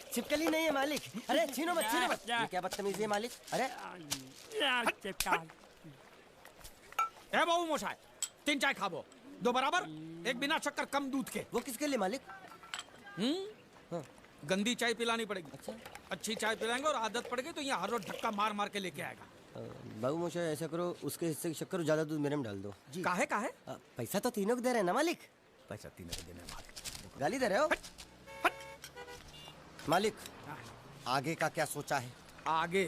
छिपकली नहीं है मालिक। अरे छीनो मत, छीनो मत। ये क्या बदतमीजी है मालिक। अरे ए बाबू मोशाय, 3 चाय खाबो, 2 बराबर, 1 बिना शक्कर कम दूध के। वो किसके लिए मालिक? हाँ। गंदी चाय पिलानी पड़ेगी। अच्छा, अच्छी चाय पिलाएंगे और आदत पड़ गई तो यहाँ हर रोज धक्का मार मार के लेके आएगा। बाबू मोशा ऐसा करो, उसके हिस्से की शक्कर ज्यादा दूध मेरे में डाल दो जी। काहे काहे? पैसा तो तीनों को दे रहे हैं ना मालिक। पैसा तीनों को देने वाले गाली दे रहे हो मालिक। आगे का क्या सोचा है? आगे?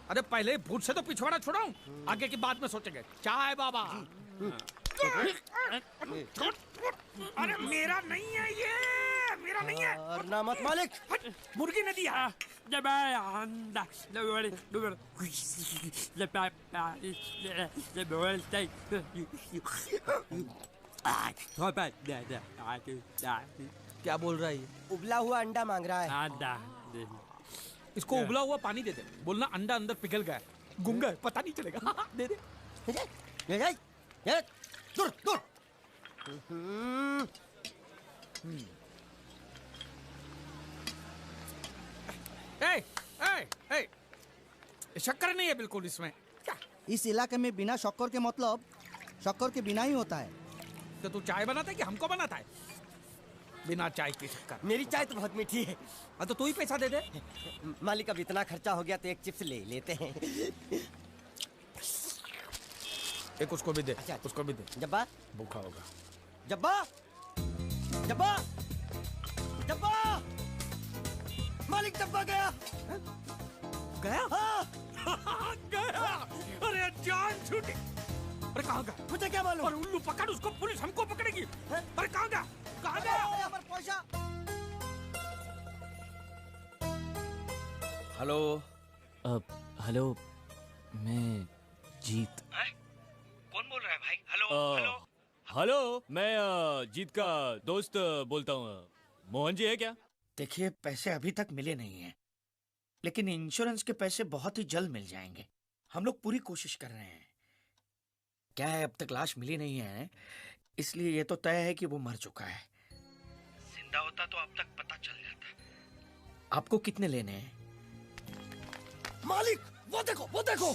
अरे पहले भूत से तो पिछवाड़ा छुड़ाऊं, आगे की बात में सोचेंगे। चाय बाबा। अरे मेरा नहीं है ये, मेरा नहीं है। और ना मत मालिक। मुर्गी ने दिया। क्या बोल रहा है ये? उबला हुआ अंडा मांग रहा है। इसको उबला हुआ पानी दे दे, बोलना अंडा अंदर पिघल गया, गुंगा है, पता नहीं चलेगा। दे दे। दूर दूर। शक्कर नहीं है बिल्कुल इसमें। क्या? इस इलाके में बिना शक्कर के मतलब शक्कर के बिना ही होता है। तो तू चाय बनाता है कि हमको बनाता है? बिना चाय की शक्कर। मेरी चाय तो बहुत मीठी है। हाँ तो तू ही पैसा दे दे। मालिक अब इतना खर्चा हो गया तो एक चिप्स ले लेते हैं। एक उसको भी दे। अच्छा, उसको भी दे। जब्बा भूखा होगा। जब्बा जब्बा जब्बा। मालिक जब्बा गया। गया? हाँ। गया। अरे जान छूटी। अरे कहाँ गया? मुझे क्या मालूम? और उल्लू पकड़ उसको, पुलिस हमको पकड़ेगी। अरे कहाँ गया? कहाँ गया? हेलो। हेलो, मैं जीत। कौन बोल रहा है भाई? Hello hello. हेलो, मैं जीत का दोस्त बोलता हूँ। मोहन जी है क्या? देखिए, पैसे अभी तक मिले नहीं हैं, लेकिन इंश्योरेंस के पैसे बहुत ही जल्द मिल जाएंगे। हम लोग पूरी कोशिश कर रहे हैं। क्या है, अब तक लाश मिली नहीं है, इसलिए ये तो तय है कि वो मर चुका है। जिंदा होता तो अब तक पता चल जाता। आपको कितने लेने हैं? मालिक वो देखो, वो देखो।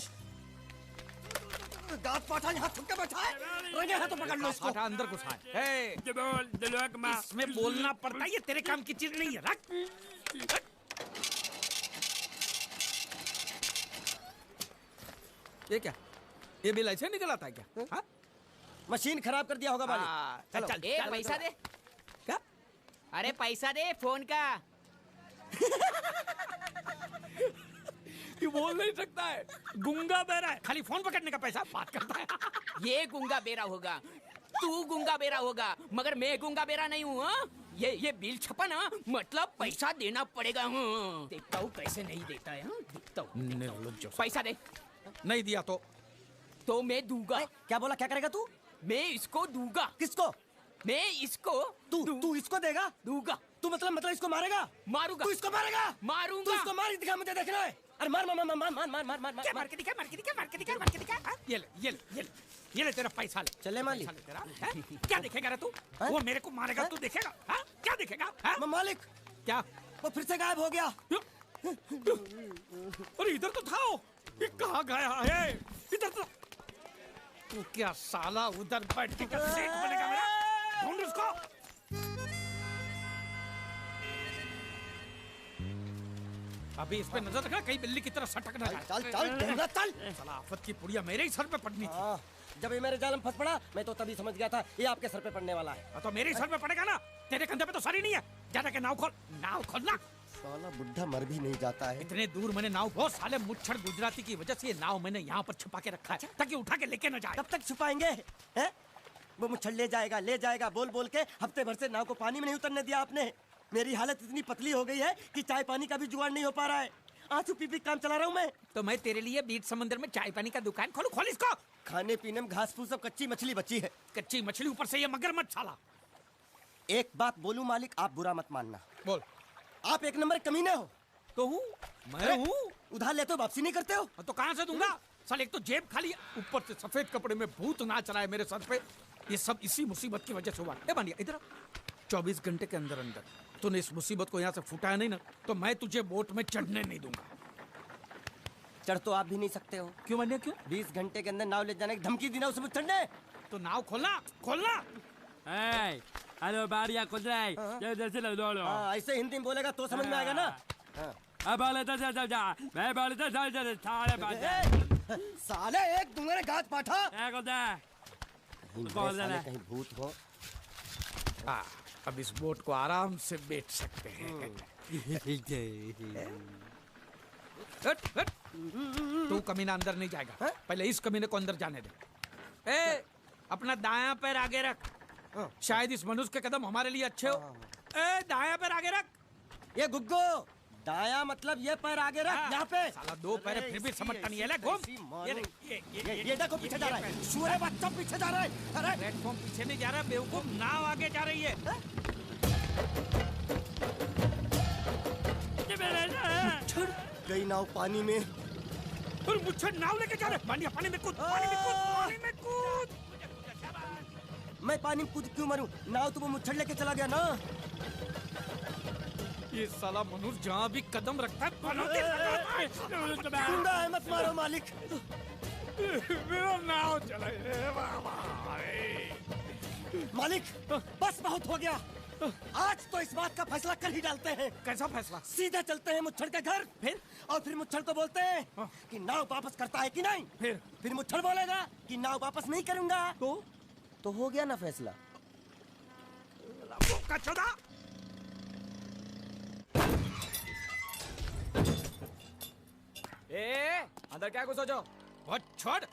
दांत पाठा यहाँ थुक के बैठा है। रंगे हाथों पकड़ लो इसको। अंदर घुसा है। इसमें बोलना पड़ता है, ये तेरे काम की चीज नहीं है। रख। ये क्या? ये बिल ऐसे निकल आता है क्या? हाँ? मशीन खराब कर दिया होगा मालिक। चल, चल, ए, पैसा दे। क्या? अरे पैसा दे फोन का। ये बोल नहीं सकता है, गुंगा बहरा है, खाली फोन पकड़ने का पैसा बात करता है। ये गुंगा बेरा होगा, तू गुंगा बेरा होगा, मगर मैं गुंगा बेरा नहीं हूँ। ये बिल छपा ना, मतलब पैसा देना पड़ेगा। देखता हूँ कैसे नहीं देता है। देखता हूँ। पैसा दे। नहीं दिया तो मैं दूंगा। क्या बोला? क्या करेगा तू? मैं इसको दूंगा। किसको? मैं इसको तू इसको देगा? दूंगा। तू मतलब इसको मारेगा? मारूंगा। तू इसको मारेगा? मारूंगा। तू इसको मार दिखा, मुझे देखना है। अरे मार मार मार मार मार मार मार मार क्या मार के दिखा, मार के दिखा, मार के दिखा, मार के दिखा। ये ले तेरा पैसा ले। चले मालिक। क्या देखेगा रे तू? वो मेरे को मारेगा, तू देखेगा? क्या देखेगा? मालिक क्या? वो फिर से गायब हो गया। अरे इधर तो था वो, ये कहाँ गया है? इधर तो। तू क्या साला उधर बैठ के क्या सेठ बनेगा मेरा? ढूंढ उसको। अभी इस पे नजर रखना, कहीं बिल्ली की तरह सटक ना जाए। चल चल चल। साला आफत की पुड़िया मेरे ही सर पे पड़नी थी। जब ये मेरे जाल में फंस पड़ा, मैं तो तभी समझ गया था ये आपके सर पे पड़ने वाला है। तो मेरे ही सर पे पड़ेगा ना, तेरे कंधे पे तो सर ही नहीं है। जाने के नाव खोल, नाव खोलना। साला बुढ़ा मर भी नहीं जाता है। इतने दूर मैंने नाव, बहुत साले मुच्छड़ गुजराती की वजह से ये नाव मैंने यहाँ पर छुपा के रखा है, ताकि उठा के लेके न जाए। कब तक छुपाएंगे? हैं? वो मुच्छड़ ले जाएगा बोल बोल के हफ्ते भर से नाव को पानी में नहीं उतरने दिया आपने। मेरी हालत इतनी पतली हो गई है कि चाय पानी का भी जुगाड़ नहीं हो पा रहा है। आंसू पी पी काम चला रहा हूँ मैं। तो मैं तेरे लिए बीच समंदर में चाय पानी का दुकान खोलूं? खोल इसको। खाने पीने में घास फूस सब कच्ची मछली बची है। कच्ची मछली, ऊपर से ये मगरमच्छ साला। एक बात बोलूं मालिक, आप बुरा मत मानना। बोल। आप एक नंबर कमीने हो। तो हूँ मैं हूँ। उधार लेते हो, वापसी नहीं करते हो। तो कहाँ से दूंगा? साल एक तो जेब खाली, ऊपर से सफेद कपड़े में भूत नाच रहा है मेरे सर पे। ये सब इसी मुसीबत की वजह से हुआ। ए बानिया इधर 24 घंटे के अंदर अंदर तूने इस मुसीबत को यहाँ से फुटाया नहीं ना, तो मैं तुझे बोट में चढ़ने नहीं दूंगा। चढ़ तो आप भी नहीं सकते हो। क्यों मान्य, क्यों? 20 घंटे के अंदर नाव ले जाने की धमकी दी ना उसे, मुझे चढ़ने। तो नाव खोलना, खोलना। हेलो बारिया खुद रहा है, जैसे से लो लो। हाँ, ऐसे हिंदी में बोलेगा तो समझ में आएगा ना। हाँ। अब बोले तो चल जा, मैं बोले तो चल जा, सारे बात है। साले एक दूंगे गाज पाठा। साले कहीं भूत हो। हाँ, अब इस बोट को आराम से बेच सकते हैं। हट, हट। तू कमीना अंदर नहीं जाएगा, पहले इस कमीने को अंदर जाने दे। ए, अपना दायां पैर आगे रख, शायद इस मनुष्य के कदम हमारे लिए अच्छे हो। ए, दायां पैर आगे रख। ये गुग्गो, दाया मतलब ये पैर आगे रख। यहाँ पे साला दो पैर फिर भी समझता नहीं है। ले घूम। ये देखो पीछे जा रहा है, सूरे बच्चा पीछे जा रहा है। अरे प्लेटफॉर्म पीछे नहीं जा रहा, बेवकूफ, नाव आगे जा रही है। गई नाव पानी में। और मुझे नाव लेके जा रहे, पानी में कूद, पानी में कूद, पानी में कूद। मैं पानी में कूद क्यों मरूं? नाव तो वो मुच्छड़ लेके चला गया ना। ये साला मनुष्य जहाँ भी कदम रखता है गुंडा है, मत मारो मालिक। मेरा नाव चला। मालिक बस बहुत हो गया, आज तो इस बात का फैसला कर ही डालते हैं। कैसा फैसला? सीधा चलते हैं मुच्छड़ के घर, फिर मुच्छड़ को बोलते हैं कि नाव वापस करता है कि नहीं। फिर मुच्छड़ बोलेगा कि नाव वापस नहीं करूंगा। तो हो गया ना फैसला। अंदर क्या कुछ सोचो? वो छोड़,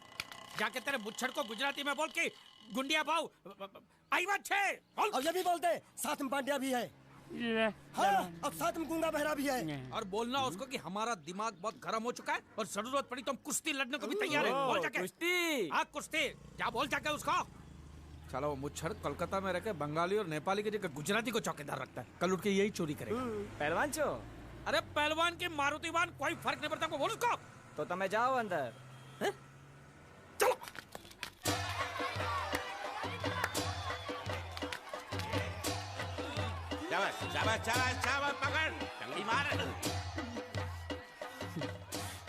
जाके तेरे मुच्छड़ को गुजराती में बोल के गुंडिया भाव आई बात छे बोल। और ये भी बोलते हैं साथ में पांड्या भी है। हाँ, अब साथ में गूंगा बहरा भी है। और बोलना उसको कि हमारा दिमाग बहुत गर्म हो चुका है और जरूरत पड़ी तो हम कुश्ती लड़ने को भी तैयार है। बोल जाके कुश्ती। हाँ कुश्ती, क्या बोल जाके उसको। चलो वो मुच्छड़ कोलकाता में रहकर बंगाली और नेपाली की जगह गुजराती को चौकीदार रखता है, कल उठ के यही चोरी करेगा। पहलवान छो? अरे पहलवान की मारुतिवान कोई फर्क नहीं पड़ता, बोल उसको। तो તમે જાઓ અંદર। चलो शाबाश शाबाश शाबाश शाबाश, पकड़, टंगड़ी मार।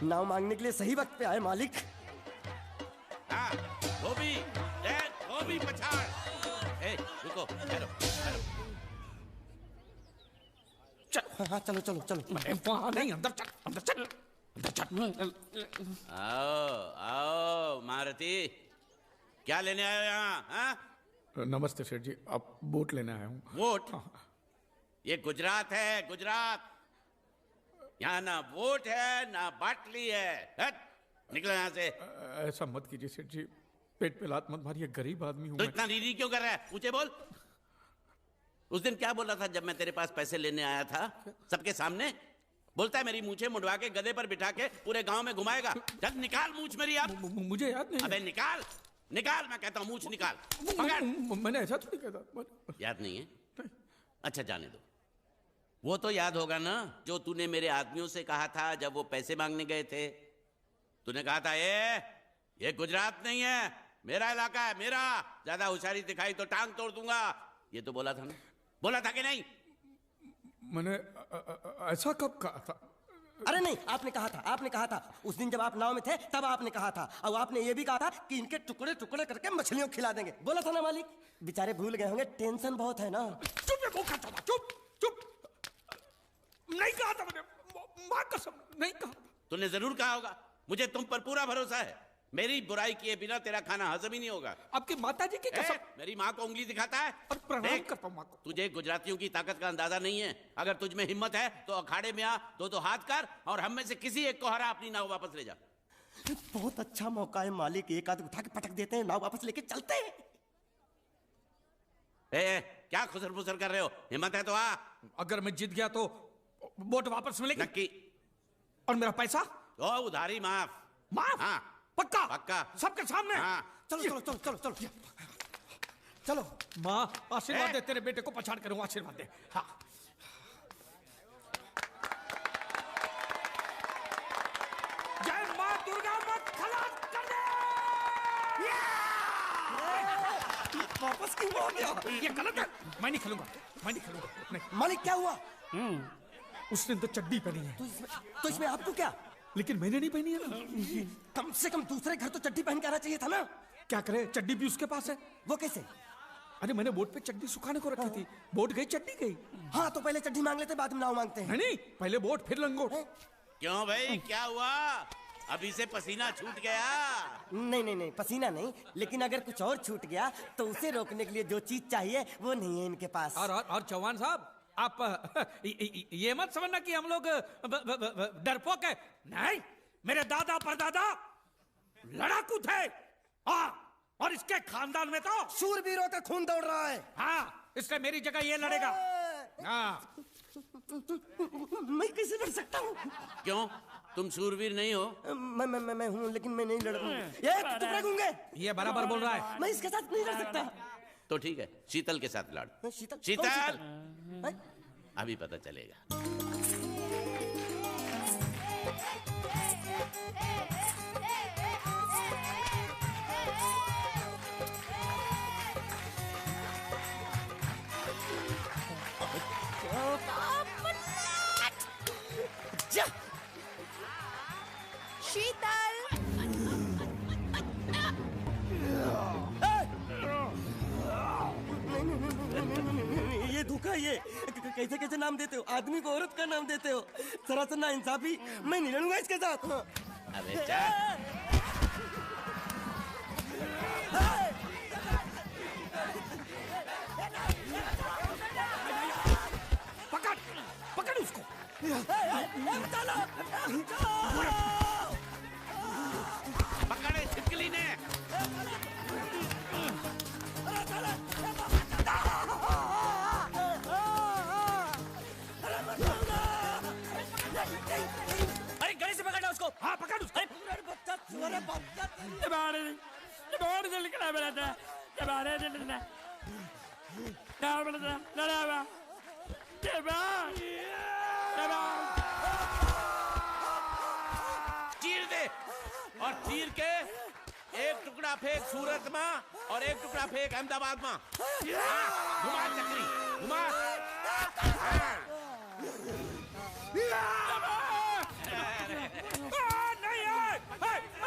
नाव मांगने के लिए सही वक्त पे आए मालिक। हाँ, धोबी पछाड़। ए, रुको, ठहरो, ठहरो। हाँ चलो चलो चलो। वहाँ नहीं, अंदर चल, अंदर चल, अंदर चल। आओ आओ मारुति, क्या लेने आए हो यहाँ? हाँ? नमस्ते सेठ जी, आप बोट लेने आया हूँ। वोट? ये गुजरात है, गुजरात। यहाँ ना वोट है ना बाटली है। हट, निकलो यहाँ से। ऐसा मत कीजिए सेठ जी, पेट पे लात मत मारिए, गरीब आदमी हूँ तो मैं। इतना रीरी क्यों कर रहा है? ऊंचे बोल। उस दिन क्या बोला था जब मैं तेरे पास पैसे लेने आया था सबके सामने? बोलता है मेरी मूछें मुंडवा के गधे पर बिठा के पूरे गांव में घुमाएगा। चल निकाल मूछ मेरी अब। मुझे याद नहीं। अबे निकाल, निकाल, मैं कहता हूँ मूछ निकाल। पकड़। मैंने ऐसा थोड़ी कहता। याद नहीं है? अच्छा जाने दो। वो तो याद होगा ना जो तूने मेरे आदमियों से कहा था जब वो पैसे मांगने गए थे। तूने कहा था ये गुजरात नहीं है, मेरा इलाका है, मेरा। ज्यादा होशियारी दिखाई तो टांग तोड़ दूंगा। ये तो बोला था ना? बोला था कि नहीं? मैंने ऐसा कब कहा था? अरे नहीं, आपने कहा था उस दिन जब आप नाव में थे तब आपने कहा था। और आपने ये भी कहा था कि इनके टुकड़े टुकड़े करके मछलियों को खिला देंगे। बोला था ना मालिक? बेचारे भूल गए होंगे, टेंशन बहुत है ना। चुप चुप, नहीं कहा था मैंने, मां कसम नहीं कहा। तूने जरूर कहा होगा। मुझे तुम पर पूरा भरोसा है। मेरी बुराई किए बिना तेरा खाना हजम ही नहीं होगा। आपकी माता जी की कसम। मेरी माँ को उंगली दिखाता है और प्रणाम देख, करता हूँ माँ को। तुझे गुजरातियों की ताकत का अंदाजा नहीं है। अगर तुझ में हिम्मत है तो अखाड़े में आ, दो हाथ कर और हम में से किसी एक को हरा, अपनी नाव वापस ले जा। बहुत अच्छा मौका है मालिक, एक आध उठा के पटक देते हैं, नाव वापस लेके चलते हैं। क्या खुसर फुसर कर रहे हो? हिम्मत है तो आ। अगर मैं जीत गया तो बोट वापस मिलेगी? नक्की। और मेरा पैसा? तो उधारी माफ। माफ? हाँ पक्का? पक्का। सबके सामने? हाँ। चलो चलो चलो चलो चलो चलो। माँ आशीर्वाद दे, तेरे बेटे को पछाड़ करूँ, आशीर्वाद दे। हाँ। जय माँ दुर्गा, मत खलास कर दे। वापस क्यों हो गया? ये गलत है, मैं नहीं खेलूंगा। मैं नहीं खेलूंगा नहीं। मालिक क्या हुआ? उसने तो चड्डी पहनी है तो इसमें आपको क्या? लेकिन मैंने नहीं पहनी है ना। कम से कम दूसरे घर तो चड्डी पहन के आना चाहिए था ना। क्या करे, चड्डी भी उसके पास है। वो कैसे? अरे मैंने बोट पे चड्डी सुखाने को रखी थी, बोट गई चड्डी गई। हाँ तो पहले चड्डी मांग लेते, बाद में नाव मांगते हैं। नहीं, पहले बोट फिर लंगोट। क्यों भाई, क्या हुआ? अभी से पसीना छूट गया? नहीं नहीं नहीं, पसीना नहीं, लेकिन अगर कुछ और छूट गया तो उसे रोकने के लिए जो चीज चाहिए वो नहीं है इनके पास। और चौहान साहब, आप ये मत समझना कि हम लोग डरपोक है। नहीं, मेरे दादा परदादा लड़ाकू थे। हाँ, और इसके खानदान में तो शूरवीरों का खून दौड़ रहा है। हाँ, इसलिए मेरी जगह ये लड़ेगा। हाँ। मैं कैसे लड़ सकता हूँ? क्यों, तुम शूरवीर नहीं हो? मैं हूँ, लेकिन मैं नहीं लड़ पाऊंगा। ये टुकड़े गूंगे। ये बराबर बोल रहा है। मैं इसके साथ नहीं लड़ सकता। तो ठीक है, शीतल के साथ लड़। शीतल? शीतल, कौन शीतल? अभी पता चलेगा। जा। शीतल, ये धोखा, ये कैसे कैसे नाम देते हो? आदमी को औरत का नाम देते हो, सरासर ना इंसाफी। मैं नहीं लड़ूंगा इसके साथ। अबे जा। पकड़ पकड़ उसको। पकड़े छिपकली ने। अरे गले से पकड़ना उसको। हाँ, पकड़ उसको। चीर दे, और चीर के एक टुकड़ा फेंक सूरत में और एक टुकड़ा फेंक अहमदाबाद में। घुमा चक्री, घुमा।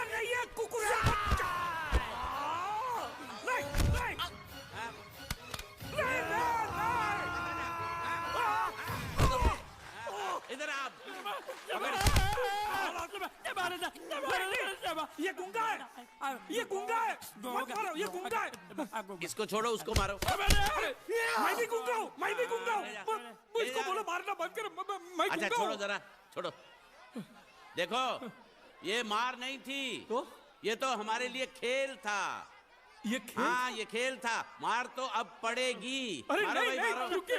नहीं है कुकुर। इधर आप। ये गुंगा है, ये गुंगा है। मत मारो, ये गुंगा है। इसको छोड़ो, उसको मारो। मैं भी गुंगा हूँ, मैं भी गुंगा हूँ। इसको बोलो मारना बंद कर। मैं अच्छा गुंगा छोड़ो, हूँ। जरा छोड़ो। देखो, ये मार नहीं थी, तो ये तो हमारे लिए खेल था। ये खेल? हाँ, ये खेल था। मार तो अब पड़ेगी। अरे मारो नहीं, भाई, नहीं, मारो। रुकिए।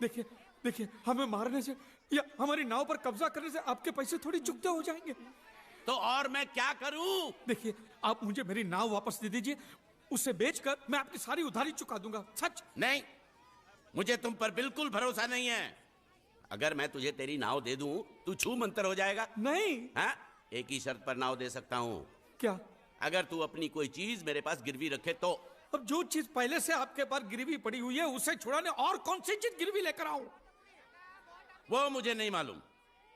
देखिए देखिए, हमें मारने से या हमारी नाव पर कब्जा करने से आपके पैसे थोड़ी चुकते हो जाएंगे। तो और मैं क्या करूं? देखिए, आप मुझे मेरी नाव वापस दे दीजिए, उसे बेचकर मैं आपकी सारी उधारी चुका दूंगा। सच। नहीं, मुझे तुम पर बिल्कुल भरोसा नहीं है। अगर मैं तुझे तेरी नाव दे दूं, तू छू मंतर हो जाएगा। नहीं। हाँ, एक ही शर्त पर नाव दे सकता हूँ। क्या? अगर तू अपनी कोई चीज मेरे पास गिरवी रखे तो। अब जो चीज पहले से आपके पास गिरवी पड़ी हुई है उसे छुड़ाने और कौन सी चीज गिरवी लेकर आऊं? वो मुझे नहीं मालूम।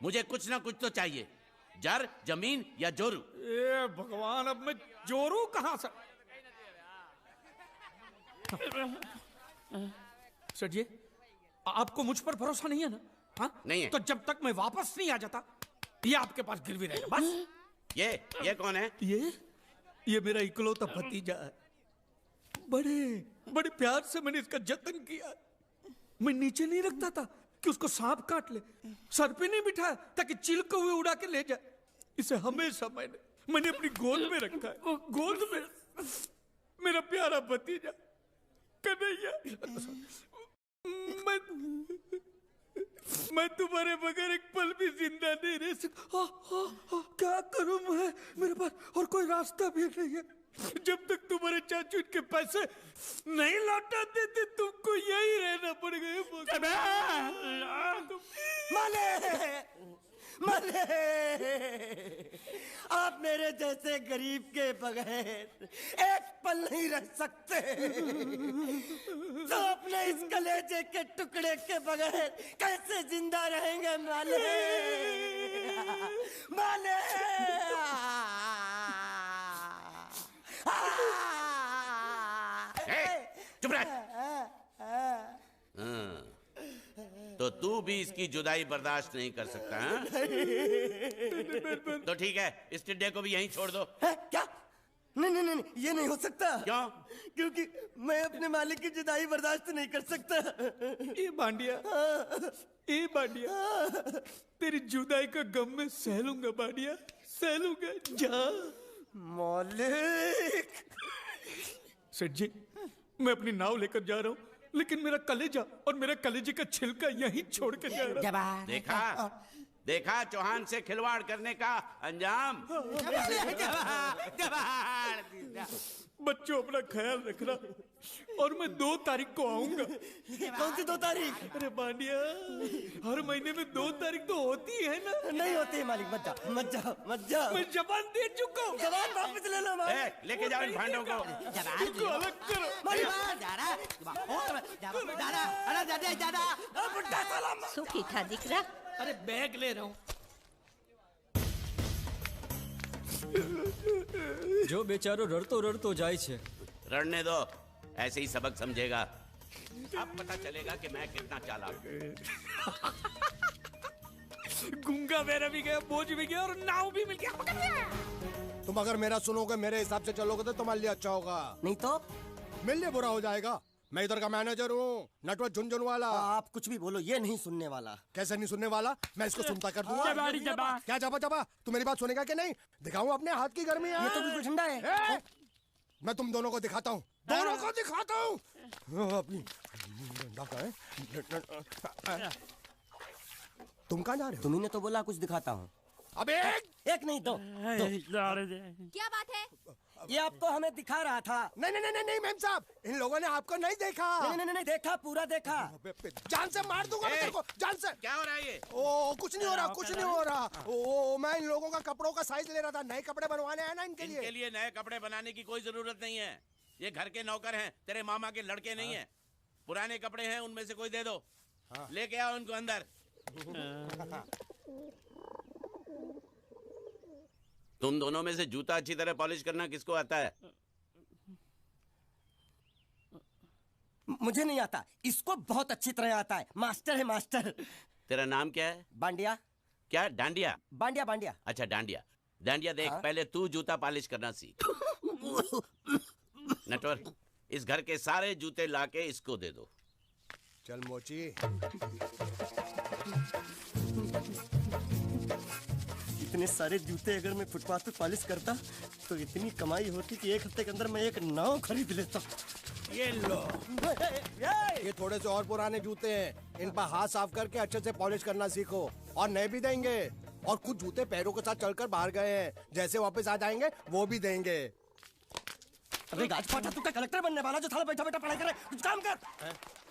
मुझे कुछ ना कुछ तो चाहिए, जर, जमीन या जोरू। ए भगवान, अब मैं जोरू कहां से? सर जी, आपको मुझ पर भरोसा नहीं है ना? हाँ? नहीं है। तो जब तक मैं वापस नहीं आ जाता, ये आपके पास गिरवी रहेगा बस। ये कौन है? ये मेरा इकलौता भतीजा है। बड़े प्यार से मैंने इसका जतन किया। मैं नीचे नहीं रखता था कि उसको सांप काट ले, सर पे नहीं बिठाया ताकि चिल को हुए उड़ा के ले जाए। इसे हमेशा मैंने अपनी गोद में रखा है। गोद में मेरा प्यारा भतीजा कन्हैया। मैं तुम्हारे बगैर एक पल भी जिंदा नहीं रह सकता। क्या करूं मैं? मेरे पास और कोई रास्ता भी नहीं है। जब तक तुम्हारे चाचू के पैसे नहीं लौटा देते, तुमको यही रहना पड़ेगा। माले, आप मेरे जैसे गरीब के बगैर एक पल नहीं रह सकते, तो अपने इस कलेजे के टुकड़े के बगैर कैसे जिंदा रहेंगे माले? माले, चुप रह। तो तू भी इसकी जुदाई बर्दाश्त नहीं कर सकता हाँ? तो ठीक है, इस टिड्डे को भी यहीं छोड़ दो। है? क्या? नहीं नहीं नहीं, ये नहीं हो सकता। क्यों? क्योंकि मैं अपने मालिक की जुदाई बर्दाश्त नहीं कर सकता। ए बांडिया, ए बांडिया, तेरी जुदाई का गम मैं सह लूंगा बांडिया, सह लूंगा। जा मालिक। सेठ जी, मैं अपनी नाव लेकर जा रहा हूँ, लेकिन मेरा कलेजा और मेरे कलेजे का छिलका यहीं छोड़ के जा रहा हूँ। देखा, देखा चौहान से खिलवाड़ करने का अंजाम। बच्चों, अपना ख्याल रखना, और मैं 2 तारीख को आऊंगा। कौन सी 2 तारीख? अरे बांडिया, हर महीने में 2 तारीख तो होती है ना? नहीं होती है मालिक, मत जाओ मत जाओ मत जाओ। मैं जबान दे चुका हूँ। जवान वापस ले लो मालिक। लेके जाओ इन भांडों को। इनको अलग करो। बुड्ढा साला। सुखी था दिकरा। अरे बैग ले रहा हूँ। जो बेचारो रड़तो रड़तो जाए छे। रड़ने दो, ऐसे ही सबक समझेगा। अब पता चलेगा कि मैं कितना चालाक हूँ। गुंगा बेरा भी गया, बोझ भी गया, और नाव भी मिल गया। तुम अगर मेरा सुनोगे, मेरे हिसाब से चलोगे तो तुम्हारे लिए अच्छा होगा, नहीं तो मेरे लिए बुरा हो जाएगा। मैं इधर का मैनेजर हूँ, नटवर झुनझुन वाला। आप कुछ भी बोलो, ये नहीं सुनने वाला। कैसे नहीं सुनने वाला? मैं इसको सुनता कर दूंगा। क्या जबा जबा? तू मेरी बात सुनेगा कि नहीं? दिखाऊं अपने हाथ की गर्मी? ये तो बिल्कुल ठंडा है। मैं तुम दोनों को दिखाता हूँ, दोनों को दिखाता हूँ। अपनी डंडा का है। तुम कहाँ जा रहे हो? तुम्ही ने तो बोला कुछ दिखाता हूँ। अबे एक नहीं, दो। क्या बात है? ये आपको हमें दिखा रहा था। नहीं नहीं नहीं नहीं मैम साहब, इन लोगों ने आपको नहीं देखा। नहीं नहीं नहीं, देखा, पूरा देखा। जान से मार दूंगा मैं तेरे को, जान से। क्या हो रहा है ये? ओ कुछ नहीं हो रहा, कुछ नहीं हो रहा। ओ मैं इन लोगों का कपड़ों का साइज ले रहा था, नए कपड़े बनवाने आए ना इनके लिए। इनके लिए नए कपड़े बनाने की कोई जरूरत नहीं है। ये घर के नौकर हैं, तेरे मामा के लड़के नहीं हैं। पुराने कपड़े हैं, उनमें से कोई दे दो। लेके आओ उनको अंदर। तुम दोनों में से जूता अच्छी तरह पॉलिश करना किसको आता है? मुझे नहीं आता, इसको बहुत अच्छी तरह आता है। मास्टर है, मास्टर। तेरा नाम क्या है? बांडिया। क्या? डांडिया? बांडिया बांडिया। अच्छा डांडिया। डांडिया देख, पहले तू जूता पॉलिश करना सीख। नटवर, इस घर के सारे जूते लाके इसको दे दो। चल मोची। इतने सारे जूते अगर मैं फुटपाथ पे पॉलिश करता तो इतनी कमाई होती कि 1 हफ्ते के अंदर मैं एक नाव खरीद लेता। ये लो, ये थोड़े से और पुराने जूते हैं, इन पर हाथ साफ करके अच्छे से पॉलिश करना सीखो, और नए भी देंगे। और कुछ जूते पैरों के साथ चलकर बाहर गए हैं, जैसे वापस आ जाएंगे वो भी देंगे। अबे गाजपाटा, तू क्या कलेक्टर बनने वाला जो थाला बैठा बैठा पढ़ाई करे? कुछ काम कर।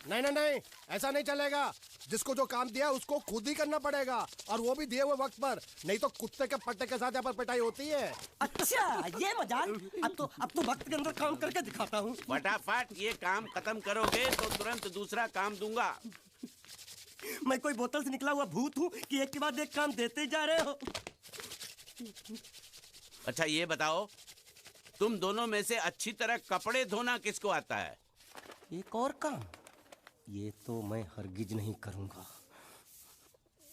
नहीं नहीं नहीं, ऐसा नहीं चलेगा। जिसको जो काम दिया उसको खुद ही करना पड़ेगा, और वो भी दिए हुए वक्त पर, नहीं तो कुत्ते के पट्टे के साथ यहाँ पर पिटाई होती है। अच्छा, ये मजाक। अब तो वक्त के अंदर काम करके दिखाता हूँ। फटाफट ये काम खत्म करोगे तो तुरंत दूसरा काम दूंगा। मैं कोई बोतल से निकला हुआ भूत हूँ कि एक के बाद एक काम देते जा रहे हो? अच्छा ये बताओ, तुम दोनों में से अच्छी तरह कपड़े धोना किसको आता है? एक और काम, ये तो मैं हरगिज नहीं करूंगा।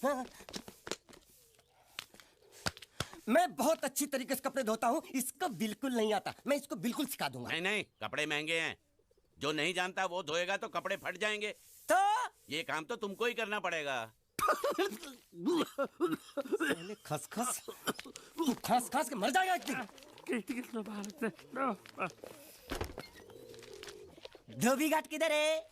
हाँ। मैं बहुत अच्छी तरीके से कपड़े धोता हूँ, इसको बिल्कुल नहीं आता। मैं इसको बिल्कुल सिखा दूंगा। नहीं नहीं, कपड़े महंगे हैं। जो नहीं जानता वो धोएगा तो कपड़े फट जाएंगे। तो ये काम तो तुमको ही करना पड़ेगा। खसखस, तू खस खस के मर जाएगा एक दिन। धोबी घाट किधर है?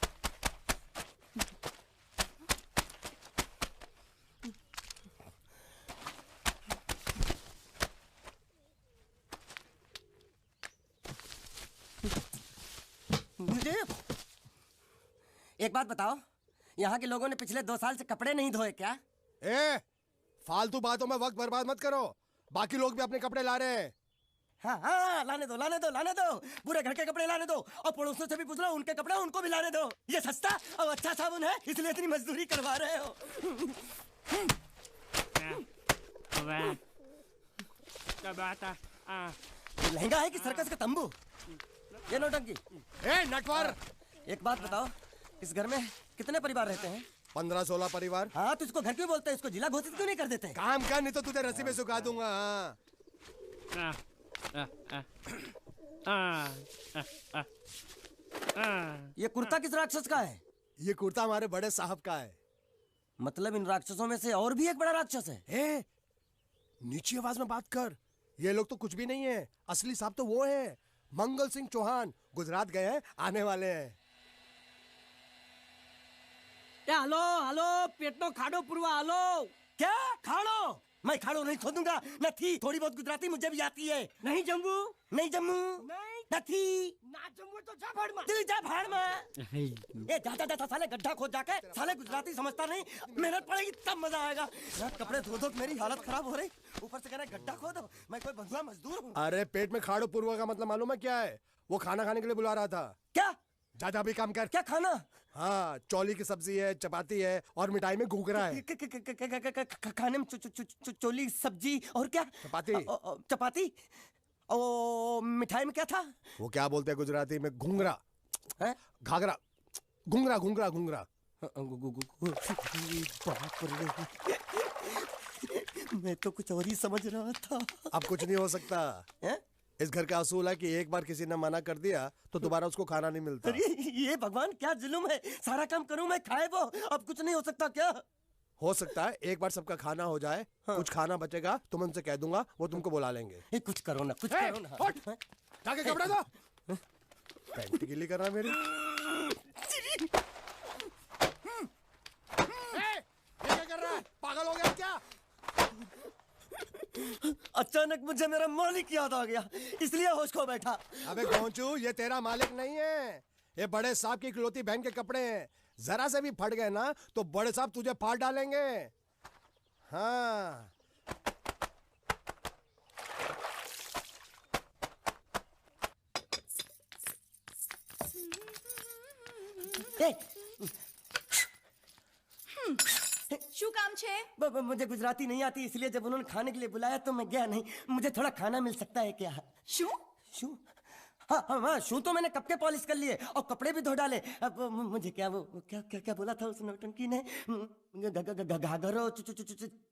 एक बात बताओ, यहाँ के लोगों ने पिछले 2 साल से कपड़े नहीं धोए क्या? फालतू बातों में वक्त बर्बाद मत करो। बाकी लोग भी अपने कपड़े ला रहे हैं। हाँ हाँ, लाने दो लाने दो लाने दो, पूरे घर के कपड़े लाने दो, और पड़ोसियों से भी पूछ लो, उनके कपड़े उनको भी लाने दो। ये सस्ता और अच्छा साबुन है, इसलिए इतनी मजदूरी करवा रहे हो। ये लहंगा है कि सर्कस का तंबू? ये नौटंकी। ए नटवर, एक बात बताओ, इस घर में कितने परिवार रहते हैं? 15-16 परिवार। हाँ, तो इसको घर क्यों बोलते हैं? इसको जिला घोषित क्यों नहीं कर देते? काम कर, नहीं तो तुझे रस्सी में सुखा दूंगा। ये कुर्ता किस राक्षस का है? ये कुर्ता हमारे बड़े साहब का है। मतलब इन राक्षसों में से और भी एक बड़ा राक्षस है? ए, नीची आवाज में बात कर। ये लोग तो कुछ भी नहीं है, असली साहब तो वो है, मंगल सिंह चौहान। गुजरात गए हैं, आने वाले हैं। हेलो हेलो, पेट में खाड़ो पुरवा। हेलो, क्या खाड़ो? मैं खाड़ो नहीं खोदूंगा। न थी, थोड़ी बहुत गुजराती मुझे भी आती है। नहीं जम्मू, नहीं जम्मू, न थी ना जम्मू, तो जा भाड़ में, तू जा भाड़ में। ए जा जा जा, साले गड्ढा खोद जाके, साले गुजराती समझता नहीं। मेहनत पड़ेगी तब मजा आएगा। यार कपड़े धो धो मेरी हालत खराब हो रही, ऊपर से कह रहे गड्ढा खोदो। मैं कोई बंधुआ मजदूर हूँ? अरे पेट में खाड़ो पुरवा का मतलब मालूम है क्या है? वो खाना खाने के लिए बुला रहा था। क्या? जा भी काम कर। क्या खाना? हाँ, चौली की सब्जी है, चपाती है, और मिठाई में घूघरा है। खाने में चोली सब्जी और क्या? चपाती। चपाती। ओ मिठाई में क्या था? वो क्या बोलते हैं गुजराती में? घूंघरा। घाघरा। घूंघरा घूंघरा घूंघरा। बाप रे, मैं तो कुछ और ही समझ रहा था। अब कुछ नहीं हो सकता है? इस घर का असूल है कि एक बार किसी ने मना कर दिया तो दोबारा उसको खाना नहीं मिलता। अरे ये भगवान क्या जुल्म है, सारा काम करूं मैं, खाए वो। अब कुछ नहीं हो सकता क्या? हो सकता है एक बार सबका खाना हो जाए। हाँ। कुछ खाना बचेगा तो मैं उनसे कह दूंगा, वो तुमको बुला लेंगे। कुछ करो ना, कुछ करो ना। जाके कपड़े दो। पैंट गिली कर रहा मेरी। ये क्या कर रहा है? पागल हो गया क्या? अचानक मुझे मेरा मालिक याद आ गया, इसलिए होश खो बैठा। अबे गोंचू, ये तेरा मालिक नहीं है, ये बड़े साहब की इकलौती बहन के कपड़े हैं। जरा से भी फट गए ना तो बड़े साहब तुझे फाड़ डालेंगे। हाँ। શું કામ છે? मुझे गुजराती नहीं आती, इसलिए जब उन्होंने खाने के लिए बुलाया तो मैं गया नहीं। मुझे थोड़ा खाना मिल सकता है क्या? શું? शू? हाँ हाँ हाँ, शू तो मैंने कब के पॉलिश कर लिए और कपड़े भी धो डाले। अब मुझे क्या वो क्या क्या क्या बोला था उस नौटंकी ने? घाघरो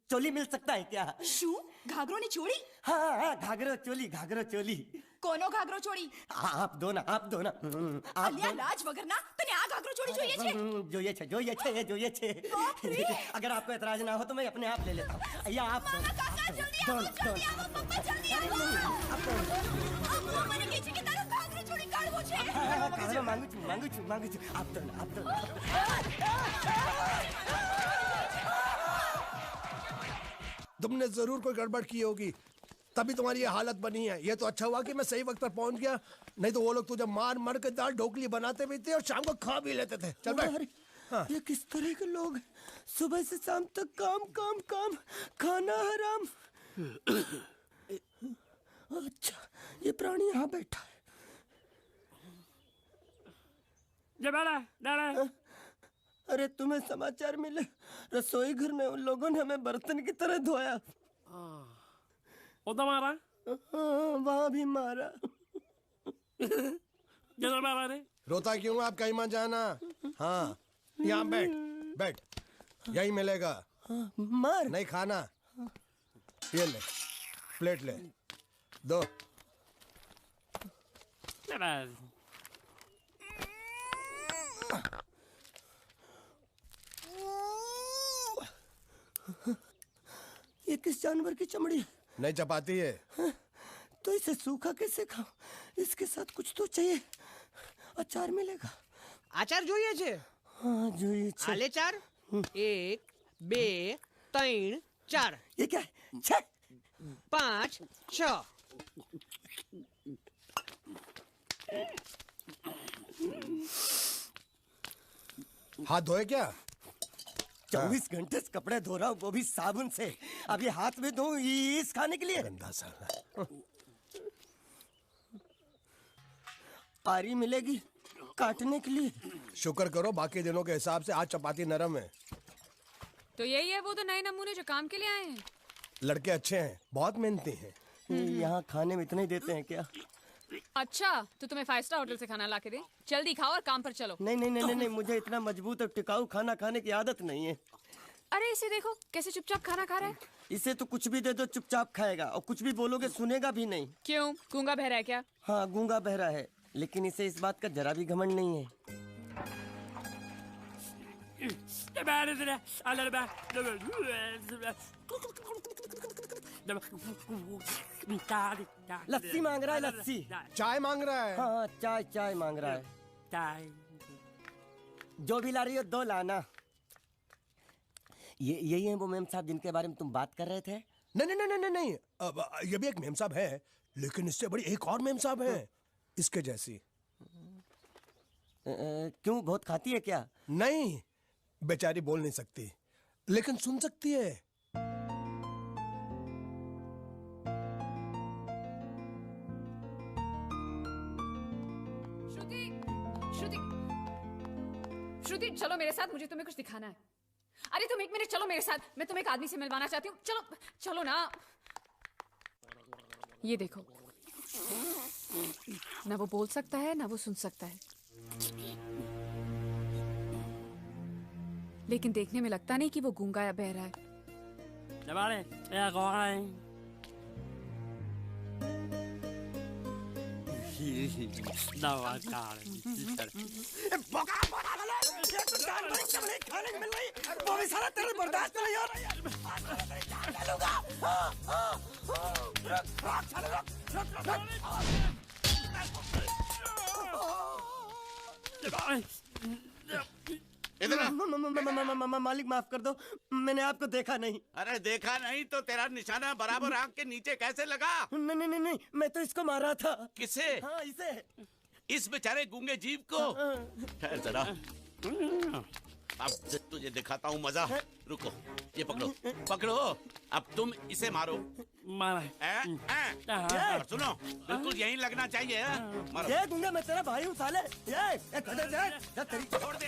चोली मिल सकता है क्या? શું? ઘાઘરોની ચોળી? हाँ हाँ, घाघरो चोली, घाघरो चोली। કોનો ઘાઘરો ચોળી? आप दो ना, आप दो ना। અલ્યા લાજ વગરના, તને આ ઘાઘરો ચોળી જોઈએ છે? જોઈએ છે। अगर आपको एतराज ना हो तो मैं अपने आप ले लेता हूँ। या आप મામા કાકા જલ્દી આવો, જલ્દી આવો, પપ્પા જલ્દી આવો। અમ્મા મને કહે છે કે તારો ઘાઘરો ચોળી કાઢવો છે। मांगू छू। आप दो ना, आप दो ना। तुमने जरूर कोई गड़बड़ की होगी, तभी तुम्हारी ये हालत बनी है। ये तो अच्छा हुआ कि मैं सही वक्त पर पहुंच गया, नहीं तो वो लोग तुझे मार मार के दाल ढोकली बनाते भी थे और शाम को खा भी लेते थे। चल बैठ। हाँ। ये किस तरह के लोग हैं? सुबह से शाम तक काम काम काम, खाना हराम। अच्छा, ये प्राणी यहाँ बैठा है। अरे तुम्हें समाचार मिले? रसोई घर में उन लोगों ने हमें बर्तन की तरह धोया। मारा? वहाँ भी मारा। रोता क्यों? आप कहीं मत जाना। हाँ, यहाँ बैठ, यही मिलेगा। मार नहीं खाना। ये ले, प्लेट ले, दो। ये किस जानवर की चमड़ी है? नहीं चपाती है। तो इसे सूखा कैसे खाओ? इसके साथ कुछ तो चाहिए। अचार मिलेगा? आचार જોઈએ છે? हाँ જોઈએ છે। आले चार? 1 2 3 4। ये क्या है? 6 5 6। हाथ धोए क्या? 24 घंटे से कपड़े धो रहा हूँ, वो भी साबुन से। अब ये हाथ में धो इस खाने के लिए। गंदा साला। आरी मिलेगी काटने के लिए। शुक्र करो बाकी दिनों के हिसाब से आज चपाती नरम है। तो यही है वो तो नए नमूने जो काम के लिए आए हैं। लड़के अच्छे हैं, बहुत मेहनती हैं। यहाँ खाने में इतना ही देते हैं क्या? अच्छा तो तुम्हें 5 स्टार होटल से खाना ला के दे। जल्दी खाओ और काम पर चलो। नहीं नहीं नहीं नहीं, मुझे इतना मजबूत और टिकाऊ खाना खाने की आदत नहीं है। अरे इसे देखो कैसे चुपचाप खाना खा रहा है। इसे तो कुछ भी दे दो चुपचाप खाएगा, और कुछ भी बोलोगे सुनेगा भी नहीं। क्यों, गूंगा बहरा है क्या? हाँ गूंगा बहरा है, लेकिन इसे इस बात का जरा भी घमंड नहीं है। लस्सी मांग रहा है, लस्सी। चाय मांग रहा है। हाँ चाय चाय मांग रहा है। जो भी ला रही हो 2 लाना। ये यही है वो मेम साहब जिनके बारे में तुम बात कर रहे थे? नहीं नहीं नहीं नहीं नहीं, अब ये भी एक मेम साहब है, लेकिन इससे बड़ी एक और मेम साहब है इसके जैसी। क्यों, बहुत खाती है क्या? नहीं, बेचारी बोल नहीं सकती लेकिन सुन सकती है। श्रुति, श्रुति, श्रुति चलो मेरे साथ, मुझे तुम्हें कुछ दिखाना है। अरे तुम 1 मिनट चलो मेरे साथ, मैं तुम्हें एक आदमी से मिलवाना चाहती हूँ। चलो चलो ना। ये देखो, ना वो बोल सकता है ना वो सुन सकता है, लेकिन देखने में लगता नहीं कि वो गूंगा या बहरा है। खाने को मिल रही, वो भी सारा तेरे बर्दाश्त नहीं हो रहा। मालिक माफ कर दो, मैंने आपको देखा नहीं। अरे देखा नहीं तो तेरा निशाना बराबर आंख के नीचे कैसे लगा? नहीं नहीं नहीं, मैं तो इसको मारा था। किसे? हाँ इसे। इस बेचारे गूंगे जीव को? ठहर जरा, अब तुझे दिखाता हूँ मजा। रुको, ये पकड़ो पकड़ो, अब तुम इसे मारो। सुनो, बिल्कुल यहीं लगना चाहिए। मारो। ये गूंगा मैं तेरा भाई हूँ साले। ये छोड़ दे। छोड़ दे।